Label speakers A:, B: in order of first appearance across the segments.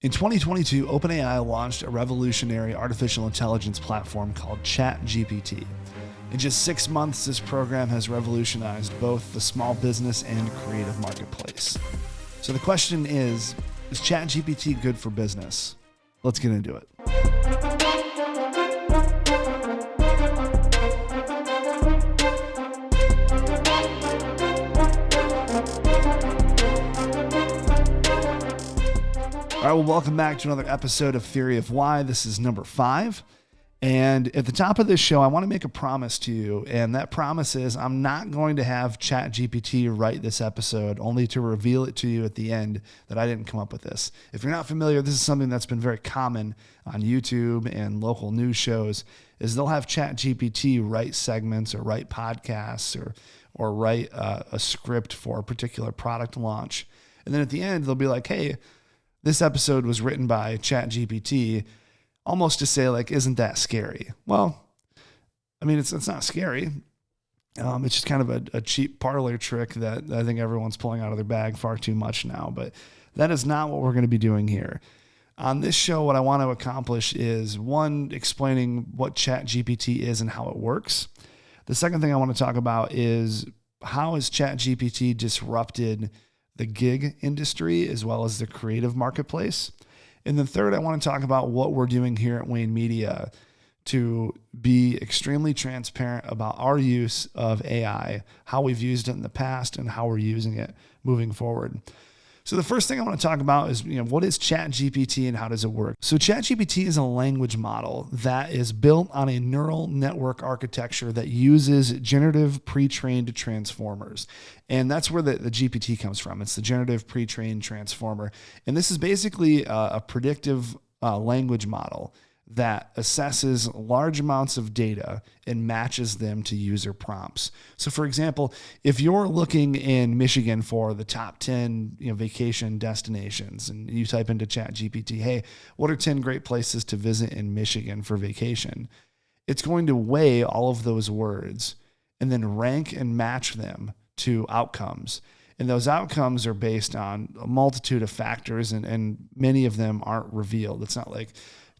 A: In 2022, OpenAI launched a revolutionary artificial intelligence platform called ChatGPT. In just 6 months, this program has revolutionized both the small business and creative marketplace. So the question is ChatGPT good for business? Let's get into it. All right, well, welcome back to another episode of Theory of Why. This is number 5. And at the top of this show, I want to make a promise to you. And that promise is I'm not going to have ChatGPT write this episode, only to reveal it to you at the end that I didn't come up with this. If you're not familiar, this is something that's been very common on YouTube and local news shows, is they'll have ChatGPT write segments or write podcasts or write a script for a particular product launch. And then at the end, they'll be like, hey, this episode was written by ChatGPT, almost to say, like, isn't that scary? Well, I mean, it's not scary. It's just kind of a cheap parlor trick that I think everyone's pulling out of their bag far too much now. But that is not what we're going to be doing here. On this show, what I want to accomplish is, one, explaining what ChatGPT is and how it works. The second thing I want to talk about is how has ChatGPT disrupted the gig industry as well as the creative marketplace. And then third, I want to talk about what we're doing here at Wayne Media to be extremely transparent about our use of AI, how we've used it in the past and how we're using it moving forward. So the first thing I want to talk about is, what is ChatGPT and how does it work? So ChatGPT is a language model that is built on a neural network architecture that uses generative pre-trained transformers. And that's where the GPT comes from. It's the generative pre-trained transformer. And this is basically a predictive language model that assesses large amounts of data and matches them to user prompts. So for example, if you're looking in Michigan for the top 10 vacation destinations and you type into ChatGPT, hey, what are 10 great places to visit in Michigan for vacation? It's going to weigh all of those words and then rank and match them to outcomes. And those outcomes are based on a multitude of factors, and many of them aren't revealed. It's not like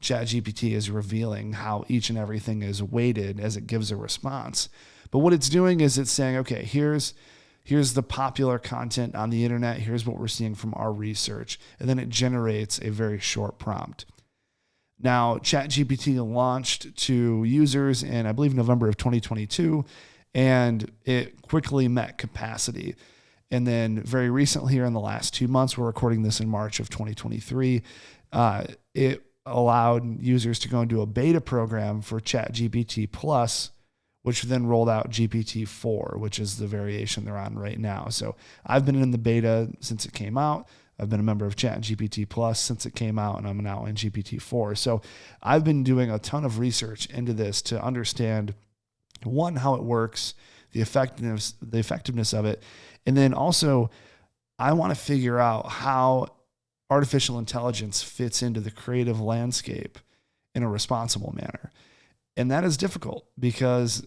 A: ChatGPT is revealing how each and everything is weighted as it gives a response. But what it's doing is it's saying, okay, here's the popular content on the internet. Here's what we're seeing from our research. And then it generates a very short prompt. Now, ChatGPT launched to users in, I believe, November of 2022, and it quickly met capacity. And then very recently, here in the last 2 months, we're recording this in March of 2023, it allowed users to go into a beta program for ChatGPT Plus, which then rolled out GPT-4, which is the variation they're on right now. So I've been in the beta since it came out. I've been a member of ChatGPT Plus since it came out, and I'm now in GPT-4. So I've been doing a ton of research into this to understand, one, how it works, the effectiveness of it, and then also I want to figure out how artificial intelligence fits into the creative landscape in a responsible manner. And that is difficult because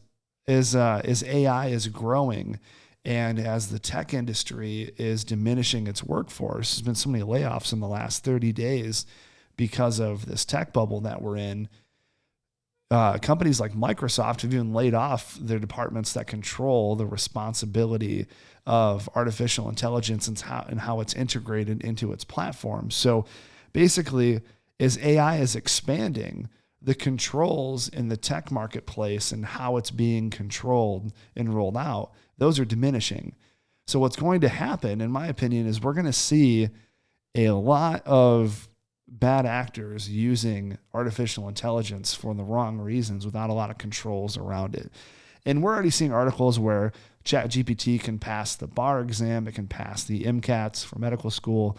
A: as AI is growing and as the tech industry is diminishing its workforce, there's been so many layoffs in the last 30 days because of this tech bubble that we're in. Companies like Microsoft have even laid off their departments that control the responsibility of artificial intelligence and how it's integrated into its platform. So basically, as AI is expanding, the controls in the tech marketplace and how it's being controlled and rolled out, those are diminishing. So what's going to happen, in my opinion, is we're going to see a lot of bad actors using artificial intelligence for the wrong reasons without a lot of controls around it. And we're already seeing articles where ChatGPT can pass the bar exam, it can pass the MCATs for medical school.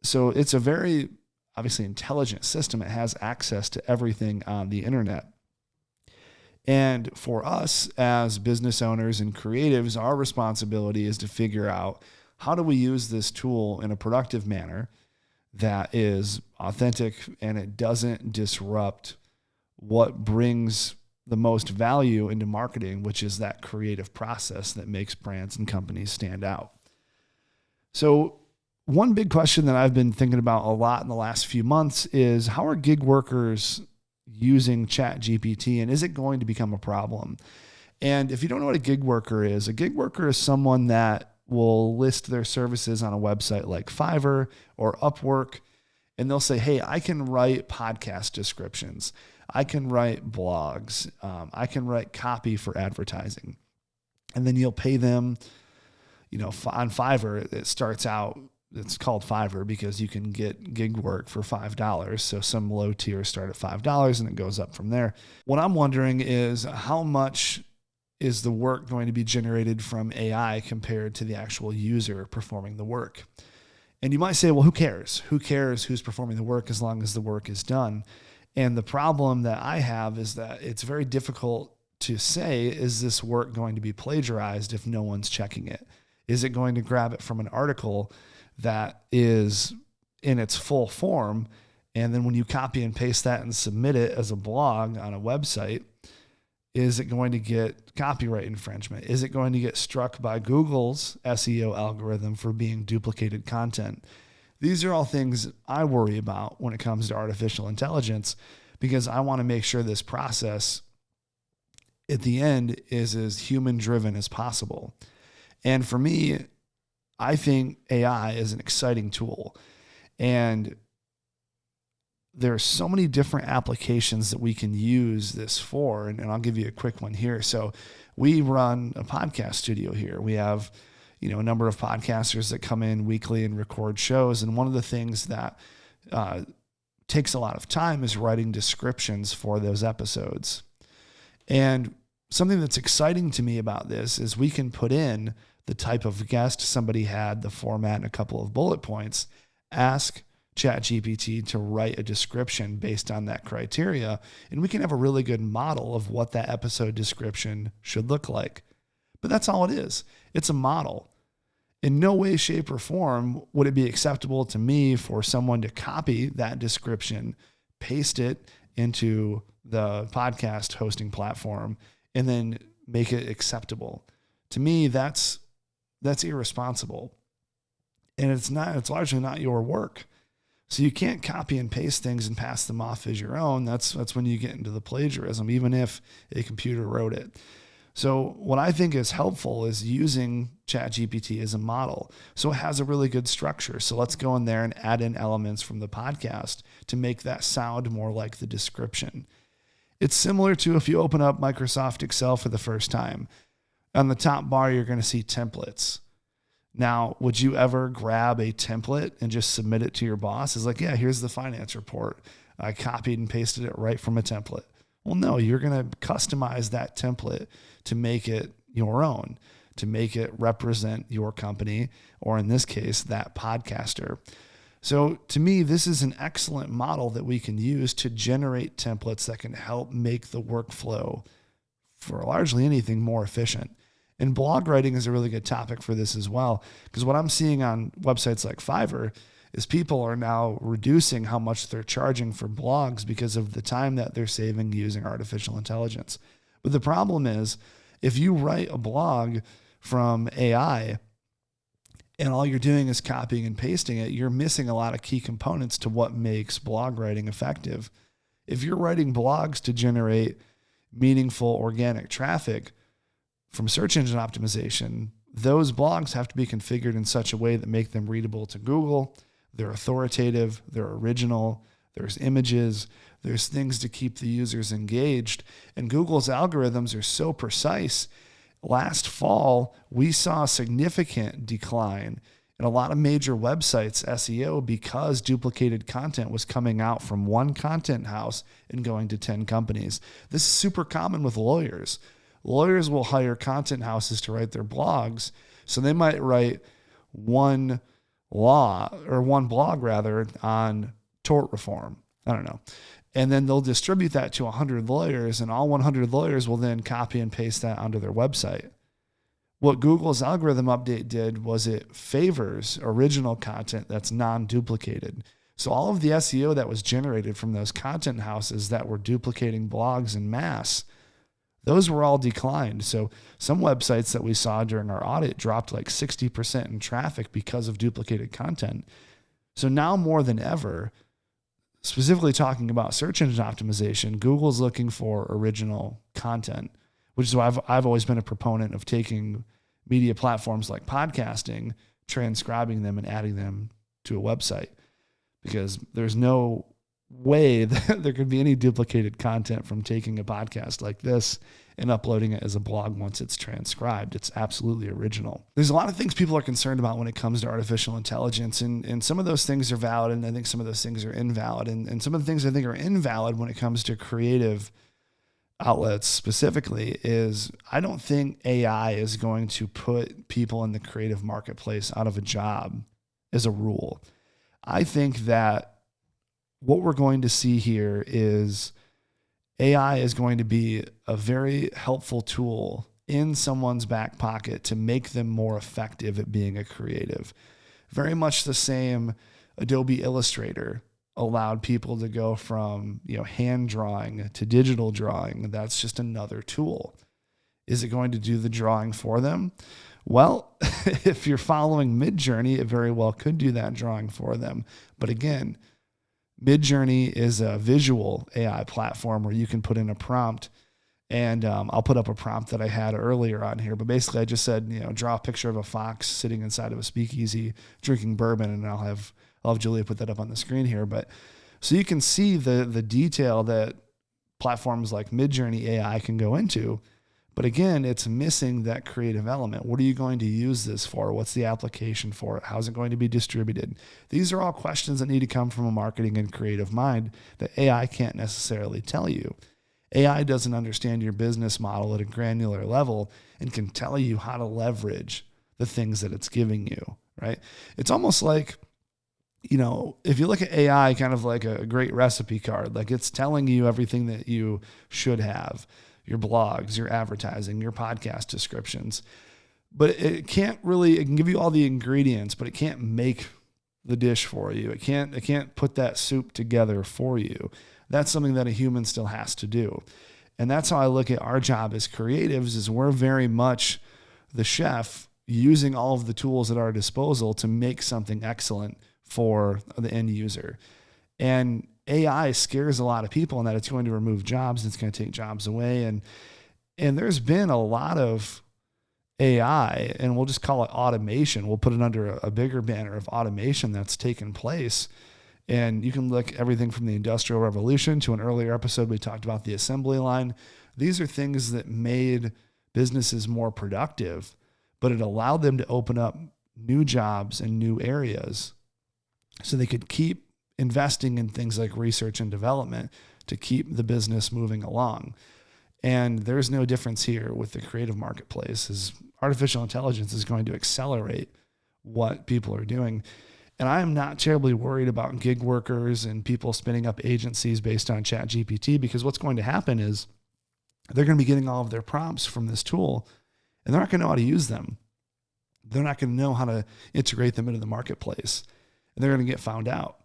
A: So it's a very, obviously, intelligent system. It has access to everything on the internet. And for us as business owners and creatives, our responsibility is to figure out, how do we use this tool in a productive manner that is authentic and it doesn't disrupt what brings the most value into marketing, which is that creative process that makes brands and companies stand out. So one big question that I've been thinking about a lot in the last few months is, how are gig workers using ChatGPT, and is it going to become a problem? And if you don't know what a gig worker is someone that will list their services on a website like Fiverr or Upwork, and they'll say, hey, I can write podcast descriptions. I can write blogs. I can write copy for advertising. And then you'll pay them, on Fiverr, it starts out, it's called Fiverr because you can get gig work for $5. So some low tiers start at $5 and it goes up from there. What I'm wondering is, how much is the work going to be generated from AI compared to the actual user performing the work? And you might say, well, who cares? Who cares who's performing the work as long as the work is done? And the problem that I have is that it's very difficult to say, is this work going to be plagiarized if no one's checking it? Is it going to grab it from an article that is in its full form, and then when you copy and paste that and submit it as a blog on a website, is it going to get copyright infringement? Is it going to get struck by Google's SEO algorithm for being duplicated content? These are all things I worry about when it comes to artificial intelligence, because I want to make sure this process at the end is as human driven as possible. And for me, I think AI is an exciting tool, and there are so many different applications that we can use this for. And I'll give you a quick one here. So we run a podcast studio here. We have, a number of podcasters that come in weekly and record shows. And one of the things that takes a lot of time is writing descriptions for those episodes. And something that's exciting to me about this is we can put in the type of guest somebody had, the format, and a couple of bullet points, ask ChatGPT to write a description based on that criteria, and we can have a really good model of what that episode description should look like. But that's all it is. It's a model. In no way, shape, or form would it be acceptable to me for someone to copy that description, paste it into the podcast hosting platform, and then make it acceptable. To me, that's irresponsible. And it's largely not your work. So you can't copy and paste things and pass them off as your own. That's when you get into the plagiarism, even if a computer wrote it. So what I think is helpful is using ChatGPT as a model. So it has a really good structure. So let's go in there and add in elements from the podcast to make that sound more like the description. It's similar to if you open up Microsoft Excel for the first time. On the top bar, you're going to see templates. Now, would you ever grab a template and just submit it to your boss? It's like, yeah, here's the finance report. I copied and pasted it right from a template. Well, no, you're going to customize that template to make it your own, to make it represent your company, or in this case, that podcaster. So to me, this is an excellent model that we can use to generate templates that can help make the workflow for largely anything more efficient. And blog writing is a really good topic for this as well, because what I'm seeing on websites like Fiverr is people are now reducing how much they're charging for blogs because of the time that they're saving using artificial intelligence. But the problem is, if you write a blog from AI and all you're doing is copying and pasting it, you're missing a lot of key components to what makes blog writing effective. If you're writing blogs to generate meaningful organic traffic from search engine optimization, those blogs have to be configured in such a way that make them readable to Google. They're authoritative, they're original, there's images, there's things to keep the users engaged. And Google's algorithms are so precise. Last fall, we saw a significant decline in a lot of major websites' SEO because duplicated content was coming out from one content house and going to 10 companies. This is super common with lawyers. Lawyers will hire content houses to write their blogs. So they might write one blog on tort reform. I don't know. And then they'll distribute that to 100 lawyers, and all 100 lawyers will then copy and paste that onto their website. What Google's algorithm update did was it favors original content that's non-duplicated. So all of the SEO that was generated from those content houses that were duplicating blogs en masse, those were all declined. So some websites that we saw during our audit dropped like 60% in traffic because of duplicated content. So now more than ever, specifically talking about search engine optimization, Google's looking for original content, which is why I've always been a proponent of taking media platforms like podcasting, transcribing them and adding them to a website, because there's no way that there could be any duplicated content from taking a podcast like this and uploading it as a blog once it's transcribed. It's absolutely original. There's a lot of things people are concerned about when it comes to artificial intelligence, and some of those things are valid, and I think some of those things are invalid. And some of the things I think are invalid when it comes to creative outlets specifically is I don't think AI is going to put people in the creative marketplace out of a job as a rule. I think that what we're going to see here is AI is going to be a very helpful tool in someone's back pocket to make them more effective at being a creative. Very much the same Adobe Illustrator allowed people to go from, hand drawing to digital drawing. That's just another tool. Is it going to do the drawing for them? Well, if you're following Midjourney, it very well could do that drawing for them. But again, Midjourney is a visual AI platform where you can put in a prompt, and I'll put up a prompt that I had earlier on here. But basically, I just said, draw a picture of a fox sitting inside of a speakeasy drinking bourbon, and I'll have Julia put that up on the screen here. But so you can see the detail that platforms like Midjourney AI can go into. But again, it's missing that creative element. What are you going to use this for? What's the application for it? How's it going to be distributed? These are all questions that need to come from a marketing and creative mind that AI can't necessarily tell you. AI doesn't understand your business model at a granular level and can tell you how to leverage the things that it's giving you, right? It's almost like, if you look at AI kind of like a great recipe card, like it's telling you everything that you should have. Your blogs, your advertising, your podcast descriptions. But it can give you all the ingredients, but it can't make the dish for you. It can't put that soup together for you. That's something that a human still has to do. And that's how I look at our job as creatives, is we're very much the chef using all of the tools at our disposal to make something excellent for the end user. And AI scares a lot of people in that it's going to remove jobs, and it's going to take jobs away. And there's been a lot of AI, and we'll just call it automation. We'll put it under a bigger banner of automation that's taken place. And you can look everything from the Industrial Revolution to an earlier episode we talked about the assembly line. These are things that made businesses more productive, but it allowed them to open up new jobs and new areas so they could keep investing in things like research and development to keep the business moving along. And there's no difference here with the creative marketplace. Is artificial intelligence is going to accelerate what people are doing. And I am not terribly worried about gig workers and people spinning up agencies based on ChatGPT, because what's going to happen is they're going to be getting all of their prompts from this tool, and they're not going to know how to use them. They're not going to know how to integrate them into the marketplace, and they're going to get found out.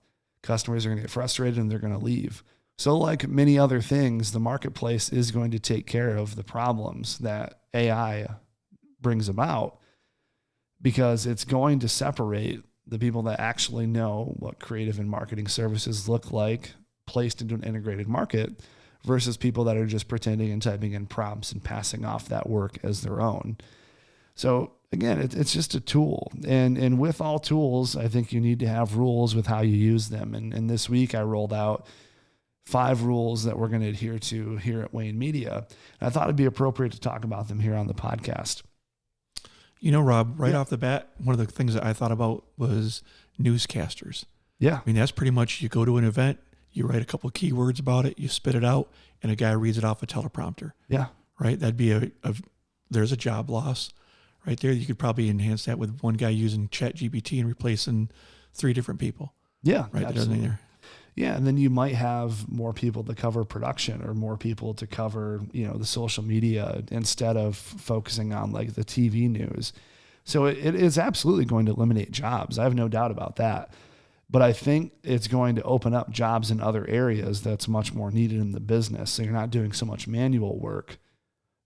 A: Customers are going to get frustrated and they're going to leave. So like many other things, the marketplace is going to take care of the problems that AI brings about, because it's going to separate the people that actually know what creative and marketing services look like placed into an integrated market versus people that are just pretending and typing in prompts and passing off that work as their own. So again, it's just a tool. And with all tools, I think you need to have rules with how you use them. And this week I rolled out 5 rules that we're going to adhere to here at Wayne Media. And I thought it'd be appropriate to talk about them here on the podcast.
B: Rob, off the bat, one of the things that I thought about was newscasters.
A: Yeah.
B: That's pretty much, you go to an event, you write a couple of keywords about it, you spit it out, and a guy reads it off a teleprompter.
A: Yeah.
B: Right? That'd be there's a job loss. Right there, you could probably enhance that with one guy using ChatGPT and replacing 3 different people.
A: Yeah,
B: right there.
A: Yeah, and then you might have more people to cover production, or more people to cover, the social media, instead of focusing on like the TV news. So it is absolutely going to eliminate jobs. I have no doubt about that. But I think it's going to open up jobs in other areas that's much more needed in the business. So you're not doing so much manual work,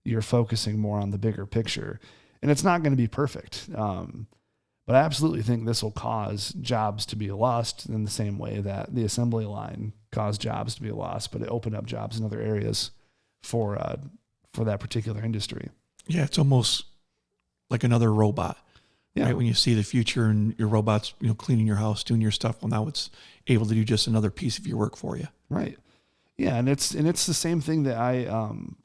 A: you're focusing more on the bigger picture. And it's not going to be perfect. But I absolutely think this will cause jobs to be lost in the same way that the assembly line caused jobs to be lost, but it opened up jobs in other areas for that particular industry.
B: Yeah, it's almost like another robot.
A: Yeah.
B: Right? When you see the future and your robots, cleaning your house, doing your stuff, well, now it's able to do just another piece of your work for you.
A: Right. Yeah, and it's the same thing that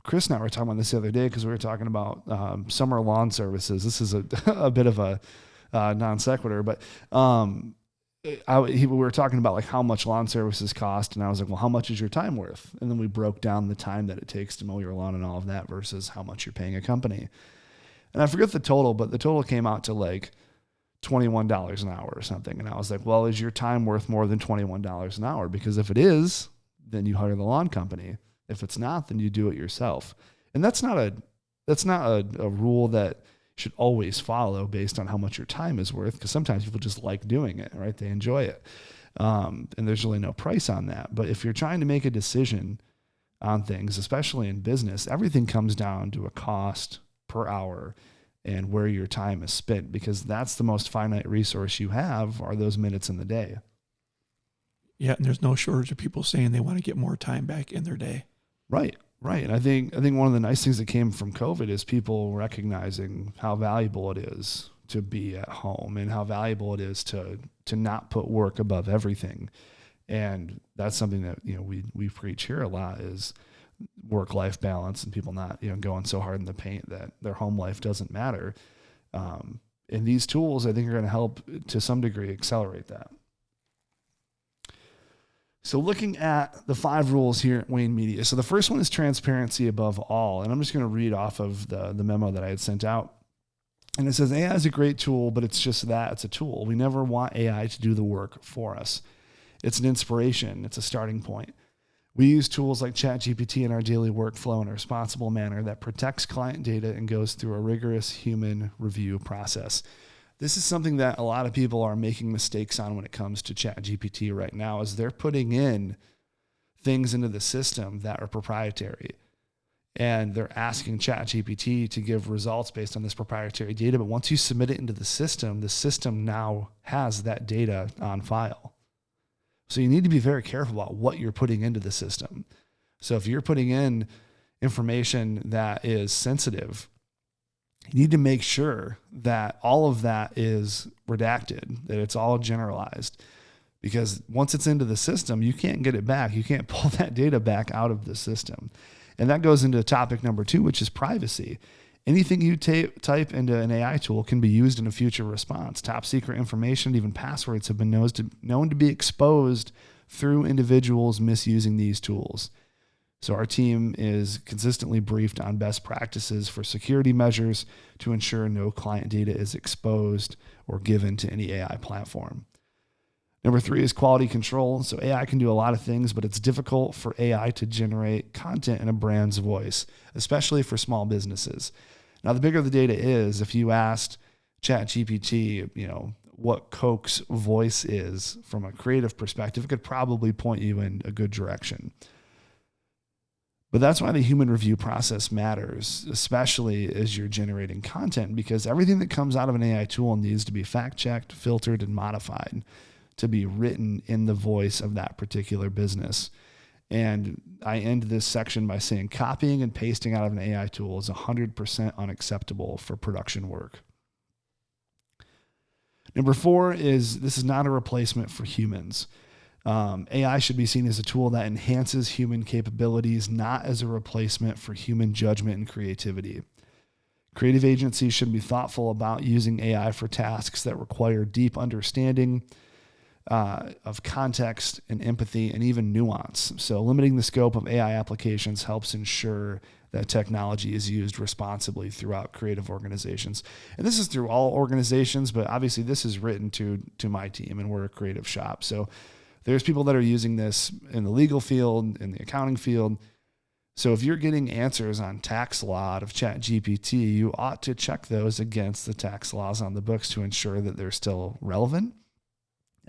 A: Chris and I were talking about this the other day, because we were talking about summer lawn services. This is a bit of a non sequitur, but we were talking about like how much lawn services cost, and I was like, well, how much is your time worth? And then we broke down the time that it takes to mow your lawn and all of that versus how much you're paying a company. And I forget the total, but the total came out to like $21 an hour or something. And I was like, well, is your time worth more than $21 an hour? Because if it is, then you hire the lawn company. If it's not, then you do it yourself. And that's not a rule that should always follow based on how much your time is worth, because sometimes people just like doing it, right? They enjoy it. And there's really no price on that. But if you're trying to make a decision on things, especially in business, everything comes down to a cost per hour and where your time is spent, because that's the most finite resource you have, are those minutes in the day.
B: Yeah, and there's no shortage of people saying they want to get more time back in their day.
A: Right. And I think one of the nice things that came from COVID is people recognizing how valuable it is to be at home and how valuable it is to not put work above everything. And that's something that, we preach here a lot, is work-life balance, and people not, going so hard in the paint that their home life doesn't matter. And these tools, I think, are going to help to some degree accelerate that. So looking at the 5 rules here at Wayne Media. So the first one is transparency above all. And I'm just going to read off of the memo that I had sent out. And it says, AI is a great tool, but it's just that. It's a tool. We never want AI to do the work for us. It's an inspiration. It's a starting point. We use tools like ChatGPT in our daily workflow in a responsible manner that protects client data and goes through a rigorous human review process. This is something that a lot of people are making mistakes on when it comes to ChatGPT right now, is they're putting in things into the system that are proprietary. And they're asking ChatGPT to give results based on this proprietary data. But once you submit it into the system now has that data on file. So you need to be very careful about what you're putting into the system. So if you're putting in information that is sensitive, you need to make sure that all of that is redacted, that it's all generalized, because once it's into the system, you can't get it back. You can't pull that data back out of the system. And that goes into topic number 2, which is privacy. Anything you type into an AI tool can be used in a future response. Top secret information, even passwords, have been known to be exposed through individuals misusing these tools. So our team is consistently briefed on best practices for security measures to ensure no client data is exposed or given to any AI platform. Number 3 is quality control. So AI can do a lot of things, but it's difficult for AI to generate content in a brand's voice, especially for small businesses. Now, the bigger the data is, if you asked ChatGPT, what Coke's voice is from a creative perspective, it could probably point you in a good direction. But that's why the human review process matters, especially as you're generating content, because everything that comes out of an AI tool needs to be fact-checked, filtered, and modified to be written in the voice of that particular business. And I end this section by saying copying and pasting out of an AI tool is 100% unacceptable for production work. Number 4 is this is not a replacement for humans. AI should be seen as a tool that enhances human capabilities, not as a replacement for human judgment and creativity. Creative agencies should be thoughtful about using AI for tasks that require deep understanding of context and empathy and even nuance. So limiting the scope of AI applications helps ensure that technology is used responsibly throughout creative organizations. And this is through all organizations, but obviously this is written to my team, and we're a creative shop. So there's people that are using this in the legal field, in the accounting field. So if you're getting answers on tax law out of ChatGPT, you ought to check those against the tax laws on the books to ensure that they're still relevant,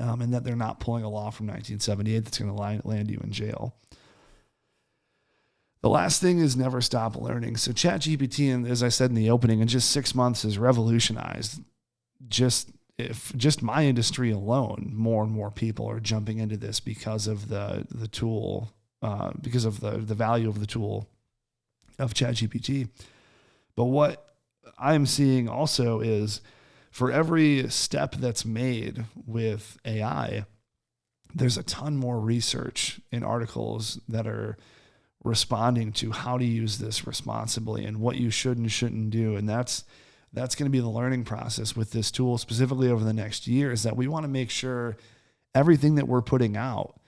A: and that they're not pulling a law from 1978 that's going to land you in jail. The last thing is never stop learning. So ChatGPT, and as I said in the opening, in just 6 months has revolutionized just my industry alone. More and more people are jumping into this because of the tool, because of the value of the tool of ChatGPT. But what I'm seeing also is for every step that's made with AI, there's a ton more research in articles that are responding to how to use this responsibly and what you should and shouldn't do. And that's going to be the learning process with this tool specifically over the next year, is that we want to make sure everything that we're putting out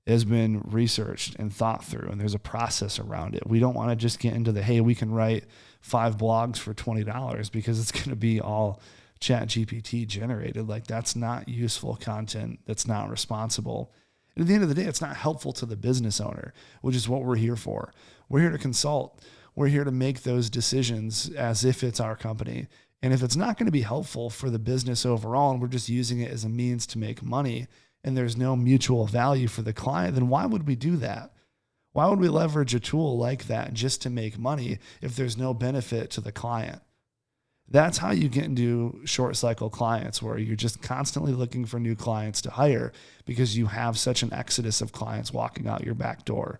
A: has been researched and thought through, and there's a process around it. We don't want to just get into the, hey, we can write 5 blogs for $20 because it's going to be all ChatGPT generated. Like, that's not useful content. That's not responsible. And at the end of the day, it's not helpful to the business owner, which is what we're here for. We're here to consult. We're here to make those decisions as if it's our company. And if it's not going to be helpful for the business overall, and we're just using it as a means to make money, and there's no mutual value for the client, then why would we do that? Why would we leverage a tool like that just to make money if there's no benefit to the client? That's how you get into short cycle clients, where you're just constantly looking for new clients to hire because you have such an exodus of clients walking out your back door.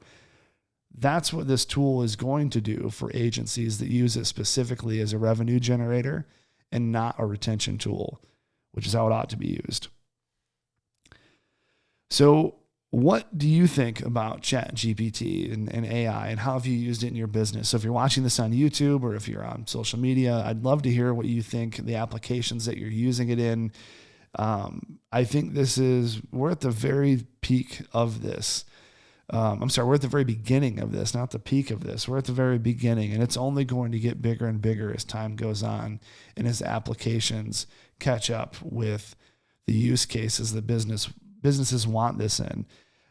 A: That's what this tool is going to do for agencies that use it specifically as a revenue generator and not a retention tool, which is how it ought to be used. So what do you think about ChatGPT and AI, and how have you used it in your business? So if you're watching this on YouTube or if you're on social media, I'd love to hear what you think, the applications that you're using it in. I think we're at the very peak of this. We're at the very beginning of this, not the peak of this. We're at the very beginning, and it's only going to get bigger and bigger as time goes on and as applications catch up with the use cases that businesses want this in.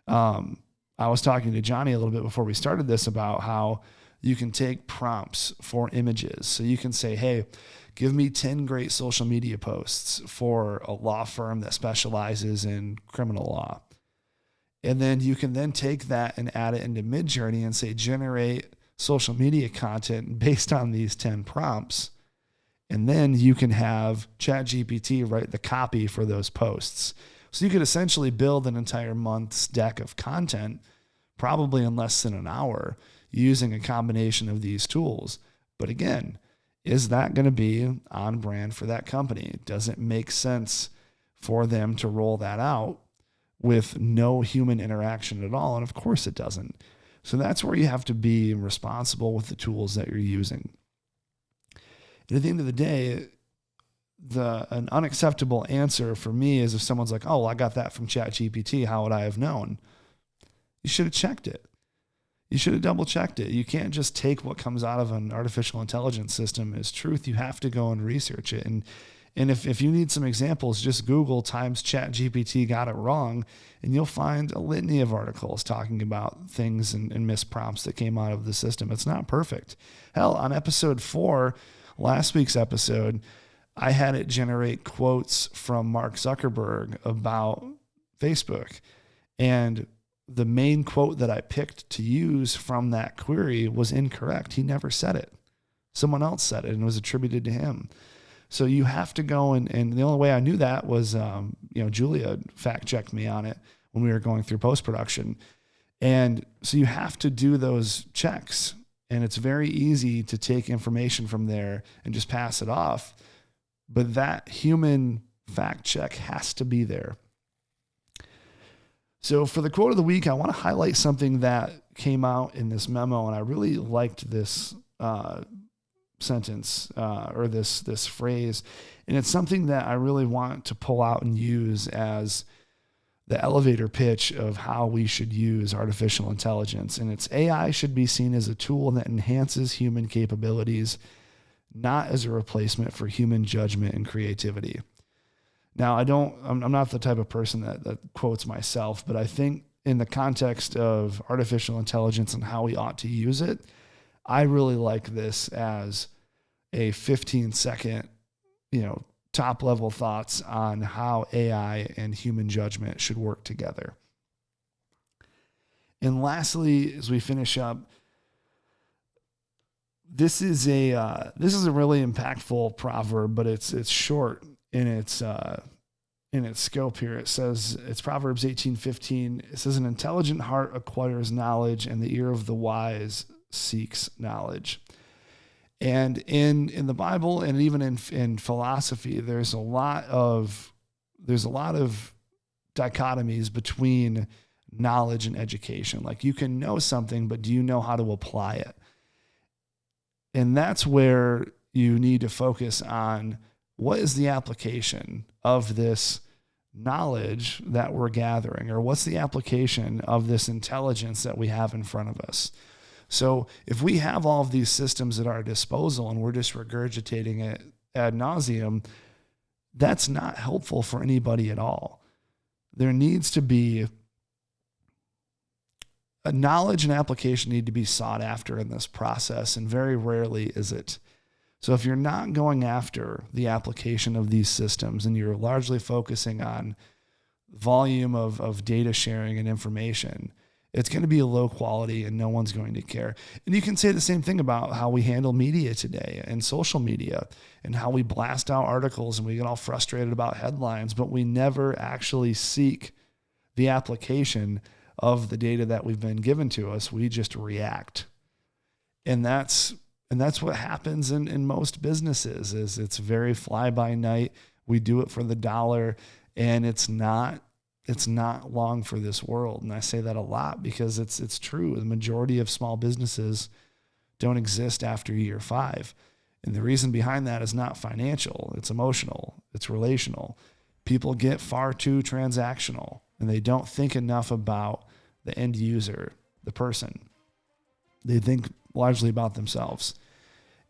A: I was talking to Johnny a little bit before we started this about how you can take prompts for images. So you can say, hey, give me 10 great social media posts for a law firm that specializes in criminal law. And then you can then take that and add it into Midjourney and say, generate social media content based on these 10 prompts. And then you can have ChatGPT write the copy for those posts. So you could essentially build an entire month's deck of content, probably in less than an hour, using a combination of these tools. But again, is that going to be on brand for that company? Does it make sense for them to roll that out with no human interaction at all? And of course it doesn't. So that's where you have to be responsible with the tools that you're using. And at the end of the day, an unacceptable answer for me is if someone's like, oh, well, I got that from ChatGPT. How would I have known? You should have checked it. You should have double checked it. You can't just take what comes out of an artificial intelligence system as truth. You have to go and research it. And if you need some examples, just Google times ChatGPT got it wrong, and you'll find a litany of articles talking about things and misprompts that came out of the system. It's not perfect. Hell, on episode 4, last week's episode, I had it generate quotes from Mark Zuckerberg about Facebook. And the main quote that I picked to use from that query was incorrect. He never said it. Someone else said it and it was attributed to him. So you have to go and the only way I knew that was, Julia fact checked me on it when we were going through post-production. And so you have to do those checks, and it's very easy to take information from there and just pass it off. But that human fact check has to be there. So for the quote of the week, I want to highlight something that came out in this memo, and I really liked this sentence or this phrase. And it's something that I really want to pull out and use as the elevator pitch of how we should use artificial intelligence. And it's AI should be seen as a tool that enhances human capabilities, not as a replacement for human judgment and creativity. Now, I'm not the type of person that quotes myself, but I think in the context of artificial intelligence and how we ought to use it, I really like this as a 15-second, top level thoughts on how AI and human judgment should work together. And lastly, as we finish up, this is a really impactful proverb, but it's short in its scope here. It says, it's Proverbs 18:15. It says, an intelligent heart acquires knowledge, and the ear of the wise seeks knowledge. And in the Bible, and even in philosophy, there's a lot of dichotomies between knowledge and education. Like, you can know something, but do you know how to apply it? And that's where you need to focus on, what is the application of this knowledge that we're gathering, or what's the application of this intelligence that we have in front of us? So if we have all of these systems at our disposal and we're just regurgitating it ad nauseum, that's not helpful for anybody at all. There needs to be a knowledge and application need to be sought after in this process, and very rarely is it. So if you're not going after the application of these systems and you're largely focusing on volume of data sharing and information, it's going to be a low quality and no one's going to care. And you can say the same thing about how we handle media today and social media, and how we blast out articles and we get all frustrated about headlines, but we never actually seek the application of the data that we've been given to us. We just react. And that's what happens in most businesses. Is it's very fly by night. We do it for the dollar, and it's not long for this world. And I say that a lot because it's true. The majority of small businesses don't exist after year 5. And the reason behind that is not financial. It's emotional. It's relational. People get far too transactional, and they don't think enough about the end user, the person. They think largely about themselves.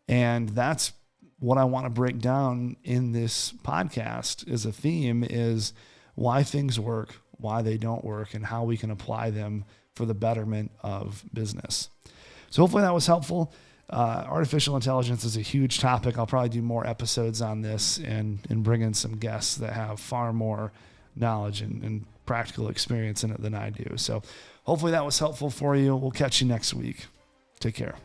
A: And that's what I want to break down in this podcast as a theme, is why things work, why they don't work, and how we can apply them for the betterment of business. So hopefully that was helpful. Artificial intelligence is a huge topic. I'll probably do more episodes on this and bring in some guests that have far more knowledge and practical experience in it than I do. So hopefully that was helpful for you. We'll catch you next week. Take care.